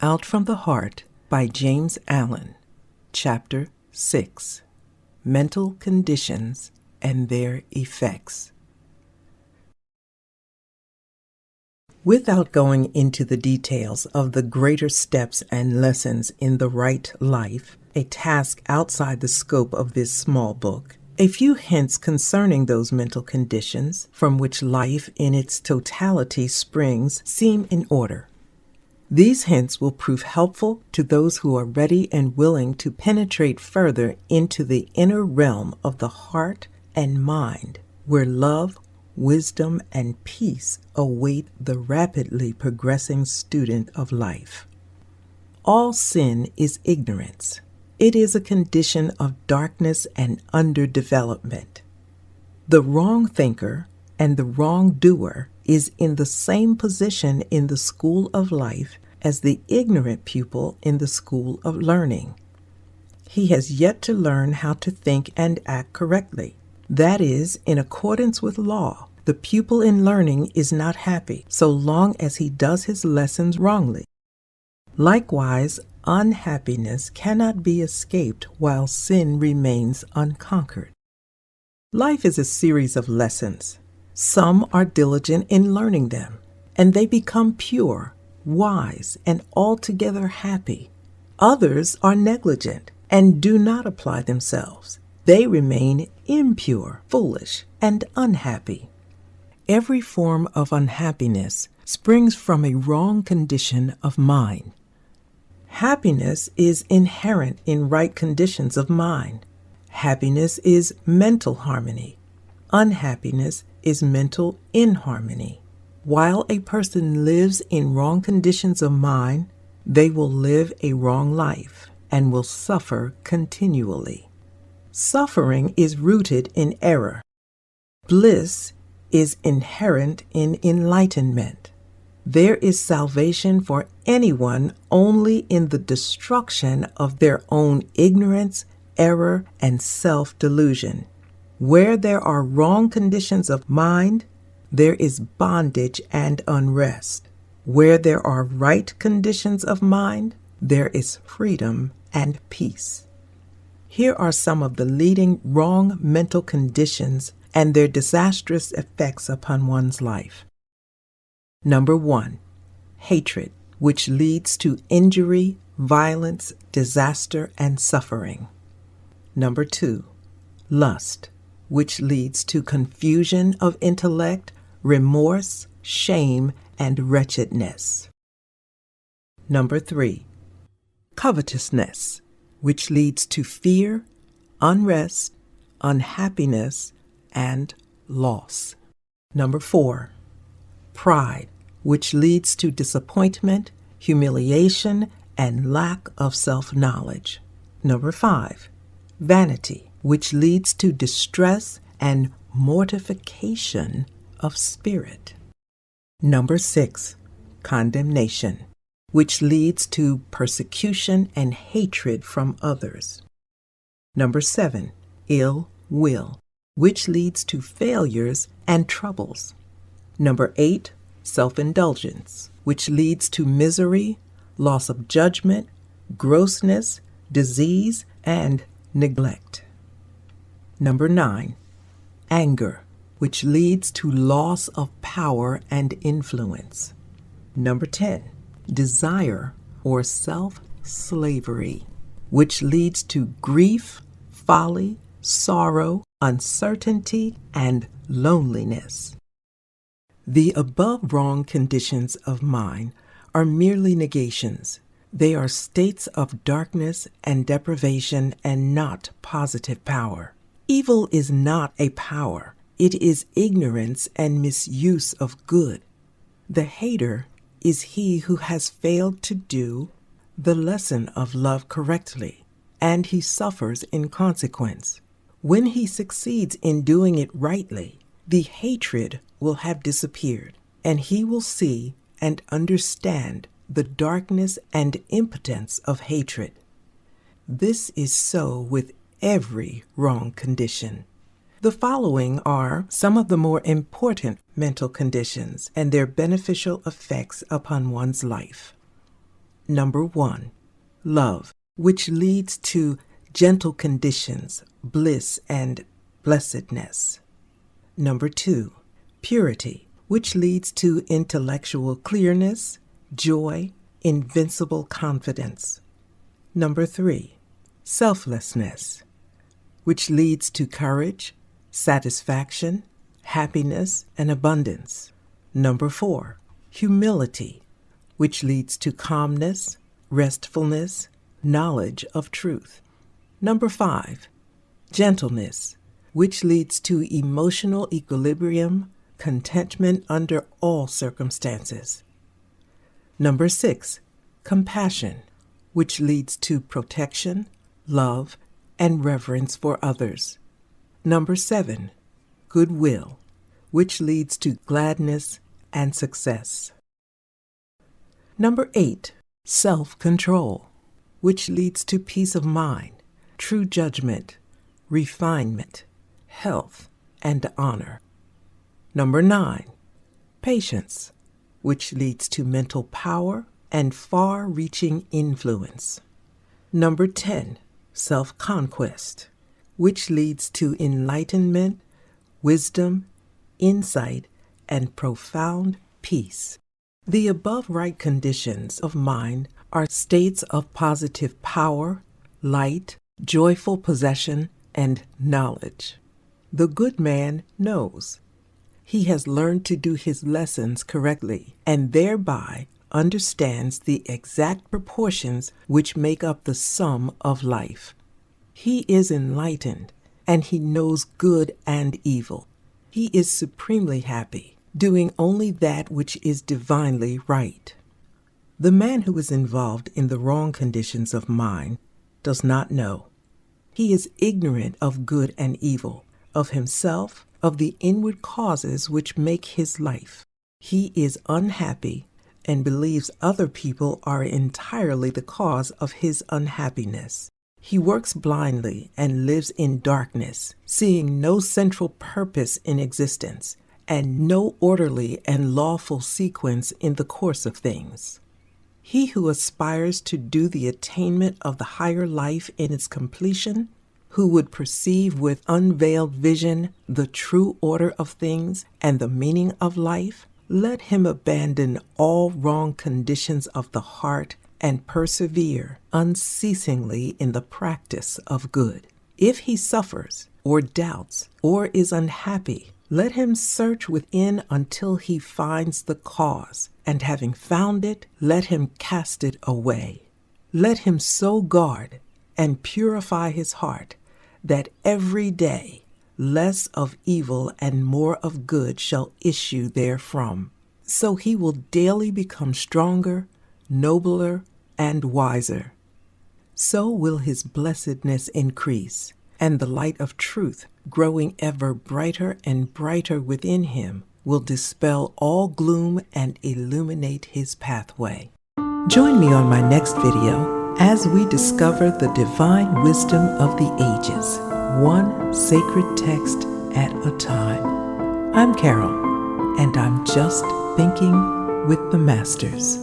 Out from the Heart by James Allen. Chapter 6. Mental Conditions and Their Effects. Without going into the details of the greater steps and lessons in the right life, a task outside the scope of this small book, a few hints concerning those mental conditions from which life in its totality springs seem in order. These hints will prove helpful to those who are ready and willing to penetrate further into the inner realm of the heart and mind, where love, wisdom, and peace await the rapidly progressing student of life. All sin is ignorance. It is a condition of darkness and underdevelopment. The wrong thinker and the wrongdoer is in the same position in the school of life as the ignorant pupil in the school of learning. He has yet to learn how to think and act correctly. That is, in accordance with law. The pupil in learning is not happy so long as he does his lessons wrongly. Likewise, unhappiness cannot be escaped while sin remains unconquered. Life is a series of lessons. Some are diligent in learning them, and they become pure, wise, and altogether happy. Others are negligent and do not apply themselves. They remain impure, foolish, and unhappy. Every form of unhappiness springs from a wrong condition of mind. Happiness is inherent in right conditions of mind. Happiness is mental harmony. Unhappiness is mental inharmony. While a person lives in wrong conditions of mind, they will live a wrong life and will suffer continually. Suffering is rooted in error. Bliss is inherent in enlightenment. There is salvation for anyone only in the destruction of their own ignorance, error, and self-delusion. Where there are wrong conditions of mind, there is bondage and unrest. Where there are right conditions of mind, there is freedom and peace. Here are some of the leading wrong mental conditions and their disastrous effects upon one's life. Number 1, hatred, which leads to injury, violence, disaster, and suffering. Number 2, lust, which leads to confusion of intellect, remorse, shame, and wretchedness. Number 3, covetousness, which leads to fear, unrest, unhappiness, and loss. Number 4, pride, which leads to disappointment, humiliation, and lack of self-knowledge. Number 5, vanity, which leads to distress and mortification of spirit. Number 6, condemnation, which leads to persecution and hatred from others. Number 7, ill will, which leads to failures and troubles. Number 8, self-indulgence, which leads to misery, loss of judgment, grossness, disease, and neglect. Number 9, anger, which leads to loss of power and influence. Number 10, desire or self-slavery, which leads to grief, folly, sorrow, uncertainty, and loneliness. The above wrong conditions of mind are merely negations. They are states of darkness and deprivation and not positive power. Evil is not a power. It is ignorance and misuse of good. The hater is he who has failed to do the lesson of love correctly, and he suffers in consequence. When he succeeds in doing it rightly, the hatred will have disappeared, and he will see and understand the darkness and impotence of hatred. This is so with every wrong condition. The following are some of the more important mental conditions and their beneficial effects upon one's life. Number 1, love, which leads to gentle conditions, bliss, and blessedness. Number 2, purity, which leads to intellectual clearness, joy, invincible confidence. Number 3, selflessness, which leads to courage, satisfaction, happiness, and abundance. Number 4, humility, which leads to calmness, restfulness, knowledge of truth. Number 5, gentleness, which leads to emotional equilibrium, contentment under all circumstances. Number 6, compassion, which leads to protection, love, and reverence for others. Number 7, goodwill, which leads to gladness and success. Number 8, self-control, which leads to peace of mind, true judgment, refinement, health, and honor. Number 9, patience, which leads to mental power and far-reaching influence. Number 10, self-conquest, which leads to enlightenment, wisdom, insight, and profound peace. The above right conditions of mind are states of positive power, light, joyful possession, and knowledge. The good man knows. He has learned to do his lessons correctly and thereby understands the exact proportions which make up the sum of life. He is enlightened and he knows good and evil. He is supremely happy, doing only that which is divinely right. The man who is involved in the wrong conditions of mind does not know. He is ignorant of good and evil, of himself, of the inward causes which make his life. He is unhappy and believes other people are entirely the cause of his unhappiness. He works blindly and lives in darkness, seeing no central purpose in existence and no orderly and lawful sequence in the course of things. He who aspires to do the attainment of the higher life in its completion, who would perceive with unveiled vision the true order of things and the meaning of life, let him abandon all wrong conditions of the heart and persevere unceasingly in the practice of good. If he suffers, or doubts, or is unhappy, let him search within until he finds the cause, and having found it, let him cast it away. Let him so guard and purify his heart that every day less of evil and more of good shall issue therefrom. So he will daily become stronger, nobler, and wiser. So will his blessedness increase, and the light of truth, growing ever brighter and brighter within him, will dispel all gloom and illuminate his pathway. Join me on my next video as we discover the divine wisdom of the ages, one sacred text at a time. I'm Carol, and I'm just thinking with the masters.